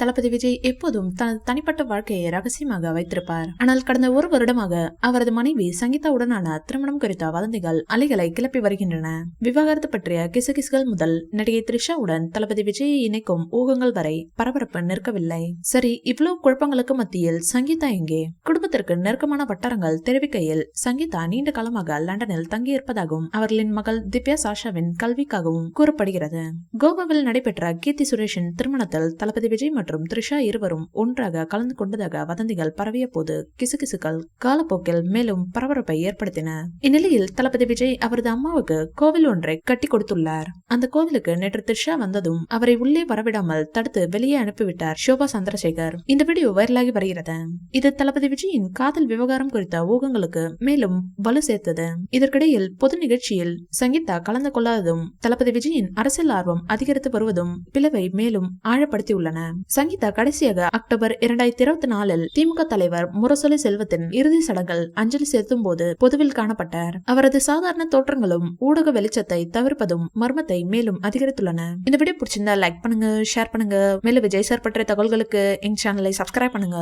தளபதி விஜய் எப்போதும் தனது தனிப்பட்ட வாழ்க்கையை ரகசியமாக வைத்திருப்பார். ஆனால் கடந்த ஒரு வருடமாக அவரது மனைவி சங்கீதாவுடனான திருமணம் குறித்த வதந்திகள் அலைகளை கிளப்பி வருகின்றன. விவாகரத்து பற்றிய கிசுகிசுகள் முதல் நடிகை த்ரிஷாவுடன் தளபதி விஜயை இணைக்கும் ஊகங்கள் வரை பரபரப்பு நிற்கவில்லை. சரி, இவ்வளவு குழப்பங்களுக்கு மத்தியில் சங்கீதா எங்கே? குடும்பத்திற்கு நெருக்கமான வட்டாரங்கள் தெரிவிக்கையில் சங்கீதா நீண்ட காலமாக லண்டனில் தங்கியிருப்பதாகவும் அவர்களின் மகள் திவ்யா சாஷாவின் கல்விக்காகவும் கூறப்படுகிறது. கோவாவில் நடைபெற்ற கீர்த்தி சுரேஷின் திருமணத்தில் தளபதி விஜய் மற்றும் த்ரிஷா இருவரும் ஒன்றாக கலந்து கொண்டதாக வதந்திகள் பரவிய போது கிசுகிசுகள் காலப்போக்கில் மேலும் பரபரப்பை ஏற்படுத்தின. இந்நிலையில் தளபதி விஜய் அவரது அம்மாவுக்கு கோவில் ஒன்றை கட்டி கொடுத்துள்ளார். அந்த கோவிலுக்கு நேற்று த்ரிஷா வந்ததும் அவரை உள்ளே வரவிடாமல் தடுத்து வெளியே அனுப்பிவிட்டார் ஷோபா சந்திரசேகர். இந்த வீடியோ வைரலாகி வருகிறது. இது தளபதி விஜயின் காதல் விவகாரம் குறித்த ஊகங்களுக்கு மேலும் வலு சேர்த்தது. இதற்கிடையில் பொது நிகழ்ச்சியில் சங்கீதா கலந்து கொள்ளாததும் தளபதி விஜயின் அரசியல் ஆர்வம் அதிகரித்து வருவதும் பிளவை மேலும் ஆழப்படுத்தியுள்ளன. சங்கீதா கடைசியாக அக்டோபர் 2024 திமுக தலைவர் முரசொலி செல்வத்தின் இறுதி சடங்கில் அஞ்சலி செலுத்தும் போது பொதுவில் காணப்பட்டார். அவரது சாதாரண தோற்றங்களும் ஊடக வெளிச்சத்தை தவிர்ப்பதும் மர்மத்தை மேலும் அதிகரித்துள்ளன. இந்த வீடியோ பிடிச்சிருந்தா லைக் பண்ணுங்க, ஷேர் பண்ணுங்க. மேலும் விஜய் சார் பற்றிய தகவல்களுக்கு எங்க சேனலை சப்ஸ்கிரைப் பண்ணுங்க.